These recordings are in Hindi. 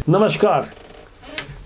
नमस्कार।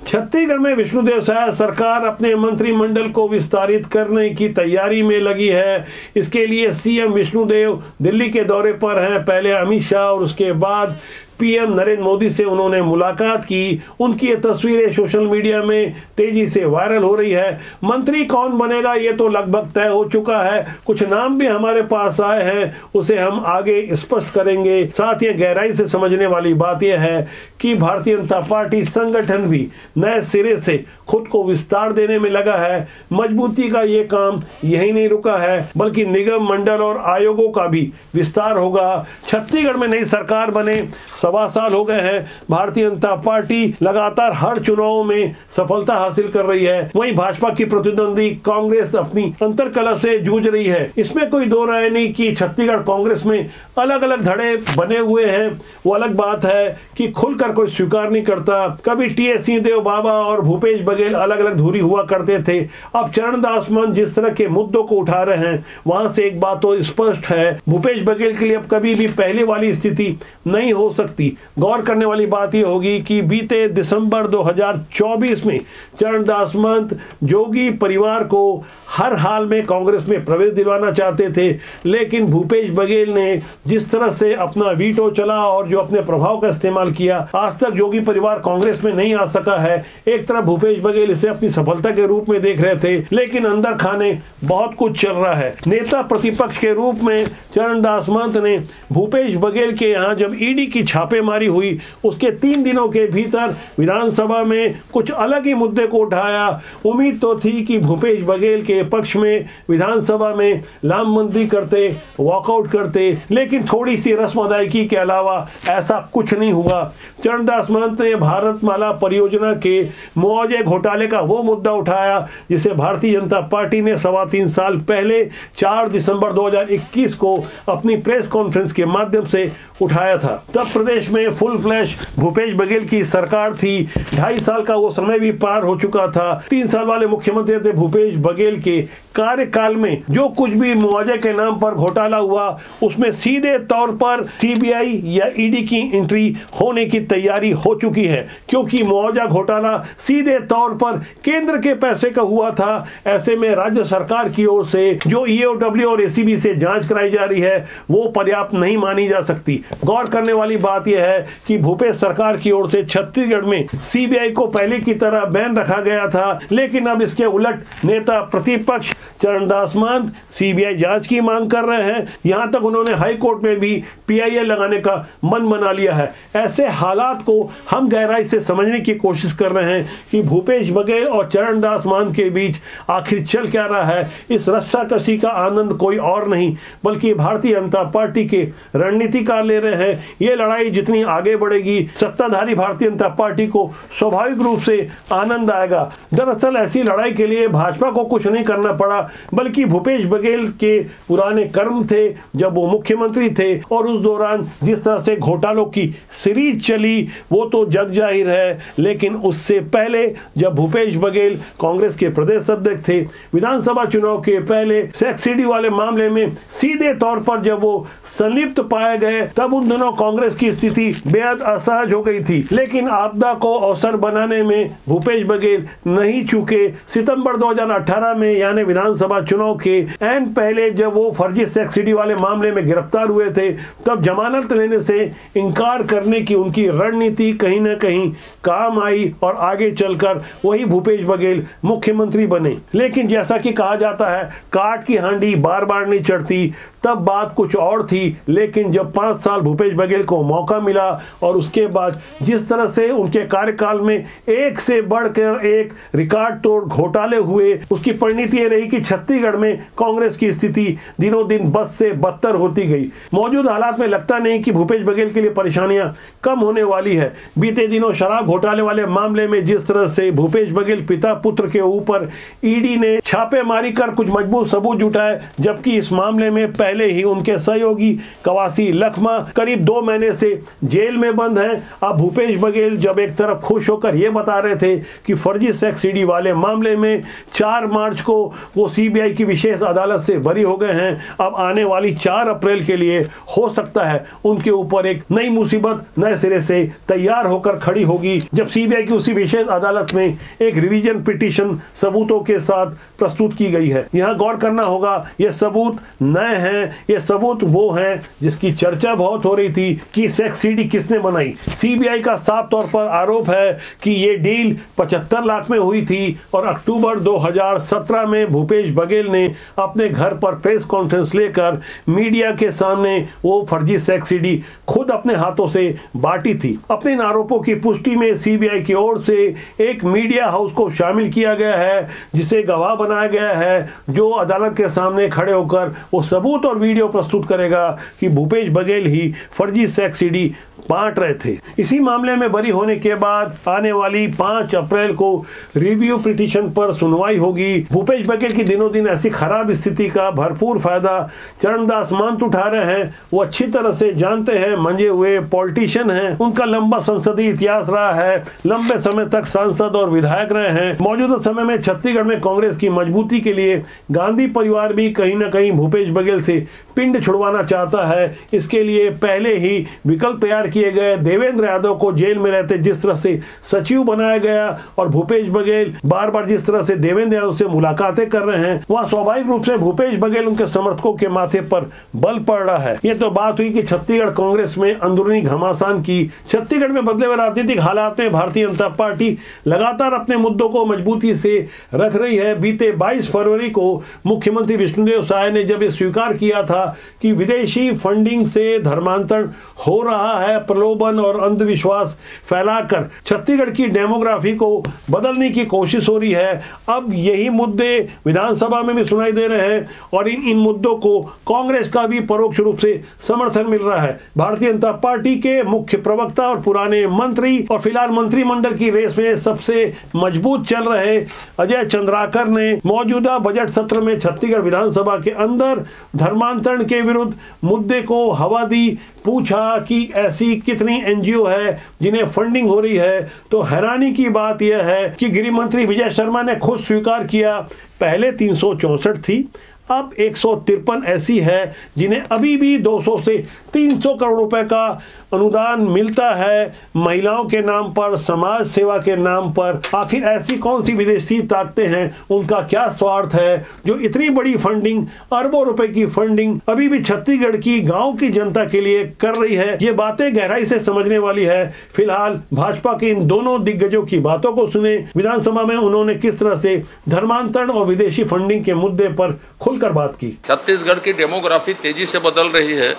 छत्तीसगढ़ में विष्णुदेव साय सरकार अपने मंत्रिमंडल को विस्तारित करने की तैयारी में लगी है। इसके लिए सीएम विष्णुदेव दिल्ली के दौरे पर हैं। पहले अमित शाह और उसके बाद पीएम नरेंद्र मोदी से उन्होंने मुलाकात की। उनकी ये तस्वीरें सोशल मीडिया में तेजी से वायरल हो रही है। मंत्री कौन बनेगा ये तो लगभग तय हो चुका है। कुछ नाम भी हमारे पास आए हैं, उसे हम आगे स्पष्ट करेंगे। साथ ही गहराई से समझने वाली बात यह है कि भारतीय जनता पार्टी संगठन भी नए सिरे से खुद को विस्तार देने में लगा है। मजबूती का ये काम यही नहीं रुका है, बल्कि निगम मंडल और आयोगों का भी विस्तार होगा। छत्तीसगढ़ में नई सरकार बने 1.25 साल हो गए हैं। भारतीय जनता पार्टी लगातार हर चुनाव में सफलता हासिल कर रही है। वहीं भाजपा की प्रतिद्वंदी कांग्रेस अपनी अंतरकलह से जूझ रही है। इसमें कोई दो राय नहीं कि छत्तीसगढ़ कांग्रेस में अलग अलग धड़े बने हुए हैं। वो अलग बात है कि खुलकर कोई स्वीकार नहीं करता। कभी टी.एस. सिंहदेव बाबा और भूपेश बघेल अलग अलग धुरी हुआ करते थे। अब चरणदास मान जिस तरह के मुद्दों को उठा रहे हैं, वहां से एक बात तो स्पष्ट है, भूपेश बघेल के लिए अब कभी भी पहले वाली स्थिति नहीं हो सकती। गौर करने वाली बात यह होगी कि बीते दिसंबर 2024 में चरणदास महंत जोगी परिवार को हर हाल में कांग्रेस में प्रवेश दिलवाना चाहते थे, लेकिन भूपेश बघेल ने जिस तरह से अपना वीटो चला और जो अपने प्रभाव का इस्तेमाल किया, आज तक जोगी परिवार कांग्रेस में नहीं आ सका है। एक तरफ भूपेश बघेल इसे अपनी सफलता के रूप में देख रहे थे, लेकिन अंदर खाने बहुत कुछ चल रहा है। नेता प्रतिपक्ष के रूप में चरणदास महंत ने भूपेश बघेल के यहाँ जब ईडी की छापेमारी हुई, उसके 3 दिनों के भीतर विधानसभा में कुछ अलग ही मुद्दे को उठाया। उम्मीद तो थी कि भूपेश बघेल के पक्ष में विधानसभा में लामबंदी करते, वॉकआउट करते, लेकिन थोड़ी सी रस्म अदायगी के अलावा ऐसा कुछ नहीं हुआ। चरणदास महंत ने भारतमाला परियोजना के मुआवजे घोटाले का वो मुद्दा उठाया जिसे भारतीय जनता पार्टी ने 3.25 साल पहले 4 दिसंबर 2021 को अपनी प्रेस कॉन्फ्रेंस के माध्यम से उठाया था। तब प्रदेश में फुल फ्लैश भूपेश बघेल की सरकार थी। 2.5 साल का वो समय भी पार हो चुका था। 3 साल वाले मुख्यमंत्री थे भूपेश बघेल के कार्यकाल में जो कुछ भी मुआवजे के नाम पर घोटाला हुआ, उसमें सीधे तौर पर सीबीआई या ईडी की एंट्री होने की तैयारी हो चुकी है, क्योंकि मुआवजा घोटाला सीधे तौर पर केंद्र के पैसे का हुआ था। ऐसे में राज्य सरकार की ओर से जो ईओडब्ल्यू और एसीबी से जांच कराई जा रही है, वो पर्याप्त नहीं मानी जा सकती। गौर करने वाली बात यह है कि भूपेश सरकार की ओर से छत्तीसगढ़ में सीबीआई को पहले की तरह बैन रखा गया था, लेकिन अब इसके उलट नेता प्रतिपक्ष चरणदास महंत सीबीआई जांच की मांग कर रहे हैं। यहां तक उन्होंने हाई कोर्ट में भी पीआईएल लगाने का मन बना लिया है। ऐसे हालात को हम गहराई से समझने की कोशिश कर रहे हैं कि भूपेश बघेल और चरणदास महंत के बीच आखिर चल क्या रहा है। इस रस्साकसी का आनंद कोई और नहीं बल्कि भारतीय जनता पार्टी के रणनीतिकार ले रहे हैं। ये लड़ाई जितनी आगे बढ़ेगी, सत्ताधारी भारतीय जनता पार्टी को स्वाभाविक रूप से आनंद आएगा। दरअसल ऐसी लड़ाई के लिए भाजपा को कुछ नहीं करना पड़ा, बल्कि भूपेश बघेल के पुराने कर्म थे जब वो मुख्यमंत्री थे, और उस दौरान जिस तरह से घोटालों की सीरीज चली वो तो जग जाहिर है। लेकिन उससे पहले जब भूपेश बघेल कांग्रेस के प्रदेश अध्यक्ष थे, विधानसभा चुनाव के पहले सब्सिडी वाले मामले में सीधे तौर पर जब वो संलिप्त पाए गए, तब उन दिनों कांग्रेस की स्थिति बेहद असहज हो गई थी। लेकिन आपदा को अवसर बनाने में भूपेश बघेल नहीं चूके। सितंबर 2018 में यानी विधानसभा चुनाव के एन पहले जब वो फर्जी सब्सिडी वाले मामले में गिरफ्तार हुए थे, तब जमानत लेने से इनकार करने की उनकी रणनीति कहीं न कहीं काम आई और आगे चलकर वही भूपेश बघेल मुख्यमंत्री बने। लेकिन जैसा कि कहा जाता है, काट की हांडी बार बार नहीं चढ़ती, तब बात कुछ और थी। लेकिन जब 5 साल भूपेश बघेल को मौका मिला और उसके बाद जिस तरह से उनके कार्यकाल में एक से बढ़कर एक रिकॉर्ड तोड़ घोटाले हुए, उसकी परिणति ये रही कि छत्तीसगढ़ में कांग्रेस की स्थिति दिनों दिन बद से बदतर होती गई। मौजूद हालात में लगता नहीं कि भूपेश बघेल के लिए परेशानियां कम होने वाली है। बीते दिनों शराब घोटाले वाले मामले में जिस तरह से भूपेश बघेल पिता पुत्र के ऊपर ईडी ने छापेमारी कर कुछ मजबूत सबूत जुटाए, जबकि इस मामले में पहले ही उनके सहयोगी कवासी लखमा करीब 2 महीने से जेल में बंद हैं। अब भूपेश बघेल जब एक तरफ खुश होकर यह बता रहे थे कि फर्जी सेक्स सीडी वाले मामले में 4 मार्च को वो सीबीआई की विशेष अदालत से बरी हो गए हैं, अब आने वाली 4 अप्रैल के लिए हो सकता है उनके ऊपर एक नई मुसीबत नए सिरे से तैयार होकर खड़ी होगी, जब सीबीआई की उसी विशेष अदालत में एक रिवीजन पिटीशन सबूतों के साथ प्रस्तुत की गई है। यहां गौर करना होगा, ये सबूत नए हैं, ये सबूत वो हैं जिसकी चर्चा बहुत हो रही थी कि सेक्स सीडी किसने बनाई। सीबीआई का साफ तौर पर आरोप है कि ये डील 75 लाख में हुई थी और अक्टूबर 2017 में भूपेश बघेल ने अपने घर पर प्रेस कॉन्फ्रेंस लेकर मीडिया के सामने वो फर्जी सेक्स सीडी खुद अपने हाथों से बांटी थी। अपने इन आरोपों की पुष्टि में सीबीआई की ओर से एक मीडिया हाउस को शामिल किया गया है, जिसे गवाह बनाया गया है, जो अदालत के सामने खड़े होकर वो सबूत और वीडियो प्रस्तुत करेगा कि भूपेश बघेल ही फर्जी सेक्स सीडी बांट रहे थे। इसी मामले में बरी होने के बाद आने वाली 5 अप्रैल को रिव्यू पिटीशन पर सुनवाई होगी। भूपेश बघेल की दिनों दिन ऐसी खराब स्थिति का भरपूर फायदा चरणदास महंत उठा रहे हैं। वो अच्छी तरह से जानते हैं, मंजे हुए पॉलिटिशियन हैं, उनका लंबा संसदीय इतिहास रहा है, लंबे समय तक सांसद और विधायक रहे हैं। मौजूदा समय में छत्तीसगढ़ में कांग्रेस की मजबूती के लिए गांधी परिवार भी कहीं ना कहीं भूपेश बघेल से पिंड छुड़वाना चाहता है। इसके लिए पहले ही विकल्प तैयार किए गए। देवेंद्र यादव को जेल में रहते जिस तरह से सचिव बनाया गया और भूपेश बघेल बार बार जिस तरह से देवेंद्र यादव से मुलाकातें कर रहे हैं, वहां स्वाभाविक रूप से भूपेश बघेल उनके समर्थकों के माथे पर बल पड़ रहा है। ये तो बात हुई कि छत्तीसगढ़ कांग्रेस में अंदरूनी घमासान की। छत्तीसगढ़ में बदले हुए राजनीतिक हालात में भारतीय जनता पार्टी लगातार अपने मुद्दों को मजबूती से रख रही है। बीते 22 फरवरी को मुख्यमंत्री विष्णुदेव साय ने जब ये स्वीकार किया था कि विदेशी फंडिंग से धर्मांतरण हो रहा है, प्रलोभन और अंधविश्वास फैलाकर छत्तीसगढ़ की डेमोग्राफी को बदलने की कोशिश हो रही है। अब यही मुद्दे विधानसभा में भी सुनाई दे रहे हैं और इन मुद्दों को कांग्रेस का भी परोक्ष रूप से समर्थन मिल रहा है। भारतीय जनता पार्टी के मुख्य प्रवक्ता और पुराने मंत्री और फिलहाल मंत्रिमंडल की रेस में सबसे मजबूत चल रहे अजय चंद्राकर ने मौजूदा बजट सत्र में छत्तीसगढ़ विधानसभा के अंदर धर्मांतरण के विरुद्ध मुद्दे को हवा दी। पूछा कि ऐसी कितनी एनजीओ है जिन्हें फंडिंग हो रही है, तो हैरानी की बात यह है कि गृह मंत्री विजय शर्मा ने खुद स्वीकार किया, पहले 364 थी, अब 153 ऐसी है जिन्हें अभी भी 200 से 300 करोड़ रुपए का अनुदान मिलता है महिलाओं के नाम पर, समाज सेवा के नाम पर। आखिर ऐसी कौन सी विदेशी ताकतें हैं, उनका क्या स्वार्थ है जो इतनी बड़ी फंडिंग, अरबों रुपए की फंडिंग अभी भी छत्तीसगढ़ की गांव की जनता के लिए कर रही है? ये बातें गहराई से समझने वाली है। फिलहाल भाजपा के इन दोनों दिग्गजों की बातों को सुने। विधानसभा में उन्होंने किस तरह से धर्मांतरण और विदेशी फंडिंग के मुद्दे पर खुलकर बात की। छत्तीसगढ़ की डेमोग्राफी तेजी से बदल रही है,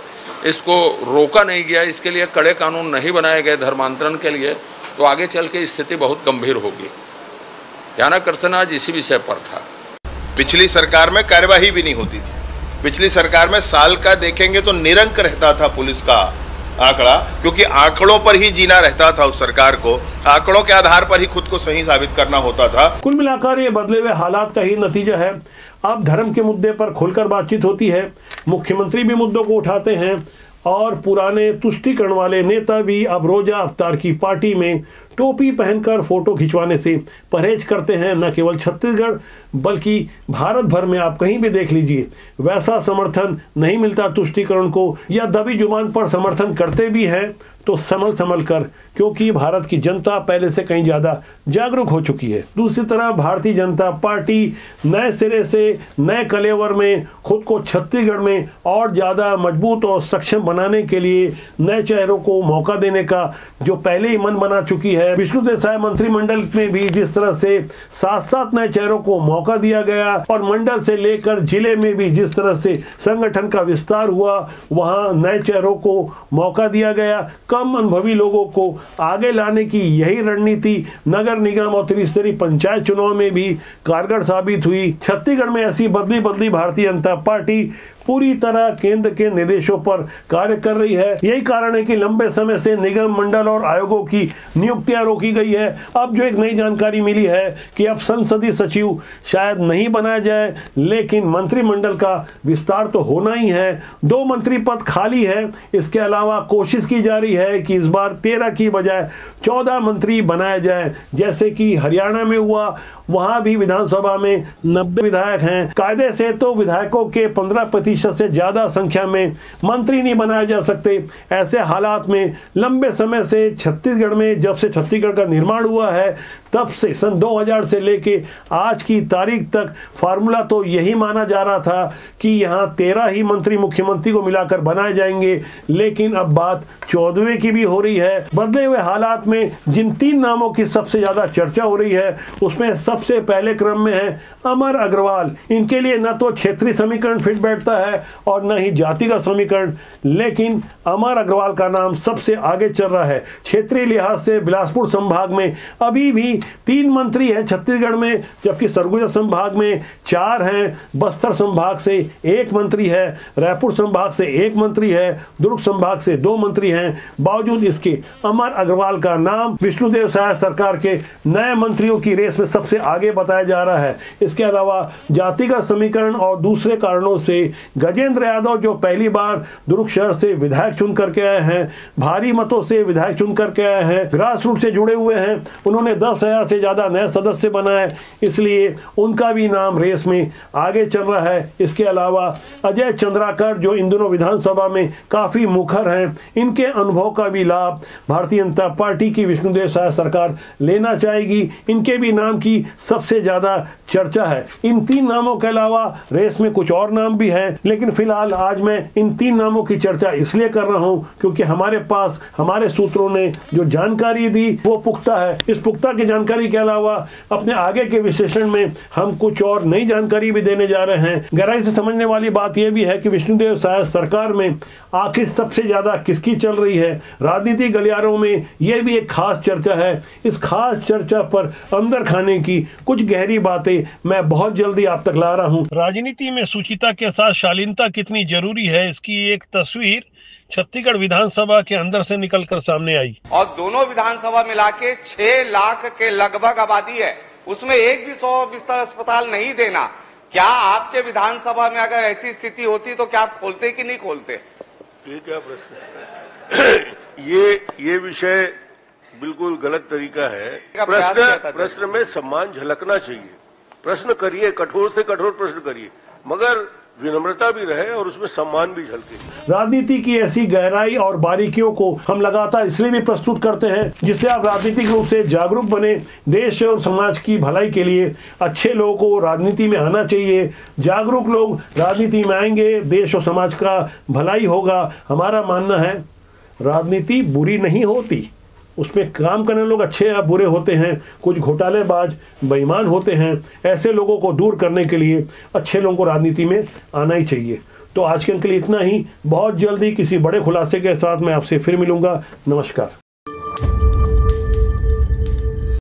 इसको रोका नहीं गया, इसके लिए कड़े कानून नहीं बनाए गए धर्मांतरण के लिए, तो आगे चल के स्थिति बहुत गंभीर होगी। ध्यानाकर्षण आज इसी विषय पर था। पिछली सरकार में कार्यवाही भी नहीं होती थी। पिछली सरकार में साल का देखेंगे तो निरंक रहता था पुलिस का आंकड़ा, क्योंकि आंकड़ों पर ही जीना रहता था उस सरकार को, आंकड़ों के आधार पर ही खुद को सही साबित करना होता था। कुल मिलाकर ये बदले हुए हालात का ही नतीजा है। अब धर्म के मुद्दे पर खुलकर बातचीत होती है, मुख्यमंत्री भी मुद्दों को उठाते हैं और पुराने तुष्टीकरण वाले नेता भी अब रोजा अवतार की पार्टी में टोपी पहनकर फोटो खिंचवाने से परहेज करते हैं। न केवल छत्तीसगढ़ बल्कि भारत भर में आप कहीं भी देख लीजिए, वैसा समर्थन नहीं मिलता तुष्टीकरण को, या दबी जुबान पर समर्थन करते भी हैं तो संभल कर, क्योंकि भारत की जनता पहले से कहीं ज़्यादा जागरूक हो चुकी है। दूसरी तरफ भारतीय जनता पार्टी नए सिरे से नए कलेवर में खुद को छत्तीसगढ़ में और ज़्यादा मजबूत और सक्षम बनाने के लिए नए चेहरों को मौका देने का जो पहले ही मन बना चुकी है। विष्णुदेव साय मंत्रिमंडल में भी जिस तरह से 7 नए चेहरों को मौका दिया गया और मंडल से लेकर जिले में भी जिस तरह से संगठन का विस्तार हुआ, वहाँ नए चेहरों को मौका दिया गया। कम अनुभवी लोगों को आगे लाने की यही रणनीति नगर निगम और त्रिस्तरीय पंचायत चुनाव में भी कारगर साबित हुई। छत्तीसगढ़ में ऐसी बदली भारतीय जनता पार्टी पूरी तरह केंद्र के निर्देशों पर कार्य कर रही है। यही कारण है कि लंबे समय से निगम मंडल और आयोगों की नियुक्तियां रोकी गई है। अब जो एक नई जानकारी मिली है कि अब संसदीय सचिव शायद नहीं बनाया जाए, लेकिन मंत्रिमंडल का विस्तार तो होना ही है। 2 मंत्री पद खाली है। इसके अलावा कोशिश की जा रही है कि इस बार 13 की बजाय 14 मंत्री बनाए जाएं, जैसे कि हरियाणा में हुआ। वहां भी विधानसभा में 90 विधायक हैं। कायदे से तो विधायकों के 15% से ज्यादा संख्या में मंत्री नहीं बनाए जा सकते। ऐसे हालात में लंबे समय से छत्तीसगढ़ में, जब से छत्तीसगढ़ का निर्माण हुआ है, तब से सन 2000 से लेके आज की तारीख तक फार्मूला तो यही माना जा रहा था कि यहाँ 13 ही मंत्री मुख्यमंत्री को मिलाकर बनाए जाएंगे, लेकिन अब बात 14वें की भी हो रही है। बदले हुए हालात में जिन 3 नामों की सबसे ज्यादा चर्चा हो रही है, उसमें सबसे पहले क्रम में है अमर अग्रवाल। इनके लिए न तो क्षेत्रीय समीकरण फिट बैठता है और न ही जातिगत समीकरण, लेकिन अमर अग्रवाल का नाम सबसे आगे चल रहा है। क्षेत्रीय लिहाज से बिलासपुर संभाग में अभी भी 3 मंत्री हैं छत्तीसगढ़ में, जबकि सरगुजा संभाग में 4 हैं। बस्तर संभाग से 1 मंत्री है, रायपुर संभाग से 1 मंत्री है, दुर्ग संभाग से 2 मंत्री हैं। बावजूद इसके अमर अग्रवाल का नाम विष्णुदेव साय सरकार के नए मंत्रियों की रेस में सबसे आगे बताया जा रहा है। इसके अलावा जातिगत समीकरण और दूसरे कारणों से गजेंद्र यादव, जो पहली बार दुर्ग शहर से विधायक चुन करके आए हैं, भारी मतों से विधायक चुन करके आए हैं, ग्रास रूट से जुड़े हुए हैं, उन्होंने 10,000 से ज्यादा नए सदस्य बनाए, इसलिए उनका भी नाम रेस में आगे चल रहा है। इसके अलावा अजय चंद्राकर, जो इन दोनों विधानसभा में काफी मुखर हैं, इनके अनुभव का भी लाभ भारतीय जनता पार्टी की विष्णुदेव साय सरकार लेना चाहेगी। इनके भी नाम की सबसे ज्यादा चर्चा है। इन 3 नामों के अलावा रेस में कुछ और नाम भी हैं, लेकिन फिलहाल आज मैं इन 3 नामों की चर्चा इसलिए कर रहा हूं क्योंकि हमारे पास हमारे सूत्रों ने जो जानकारी दी वो पुख्ता है। इस पुख्ता की जानकारी के अलावा अपने आगे के विश्लेषण में हम कुछ और नई जानकारी भी देने जा रहे हैं। गहराई से समझने वाली बात यह भी है कि विष्णुदेव साय सरकार में आखिर सबसे ज्यादा किसकी चल रही है। राजनीति गलियारों में यह भी एक खास चर्चा है। इस खास चर्चा पर अंदर खाने की कुछ गहरी बातें मैं बहुत जल्दी आप तक ला रहा हूं। राजनीति में सुचिता के साथ शालीनता कितनी जरूरी है, इसकी एक तस्वीर छत्तीसगढ़ विधानसभा के अंदर से निकलकर सामने आई। और दोनों विधानसभा मिला के 6 लाख के लगभग आबादी है, उसमें एक भी 100 बिस्तर अस्पताल नहीं देना। क्या आपके विधानसभा में अगर ऐसी स्थिति होती तो क्या आप खोलते कि नहीं खोलते? ये क्या प्रश्न है? ये विषय बिल्कुल गलत तरीका है। प्रश्न में सम्मान झलकना चाहिए। प्रश्न करिए, कठोर से कठोर प्रश्न करिए, मगर विनम्रता भी रहे और उसमें सम्मान भी झलके। राजनीति की ऐसी गहराई और बारीकियों को हम लगातार इसलिए भी प्रस्तुत करते हैं जिससे आप राजनीतिक रूप से जागरूक बने। देश और समाज की भलाई के लिए अच्छे लोगों को राजनीति में आना चाहिए। जागरूक लोग राजनीति में आएंगे, देश और समाज का भलाई होगा। हमारा मानना है राजनीति बुरी नहीं होती, उसमें काम करने लोग अच्छे या बुरे होते हैं, कुछ घोटालेबाज बेईमान होते हैं। ऐसे लोगों को दूर करने के लिए अच्छे लोगों को राजनीति में आना ही चाहिए। तो आज के लिए इतना ही। बहुत जल्दी किसी बड़े खुलासे के साथ मैं आपसे फिर मिलूंगा। नमस्कार।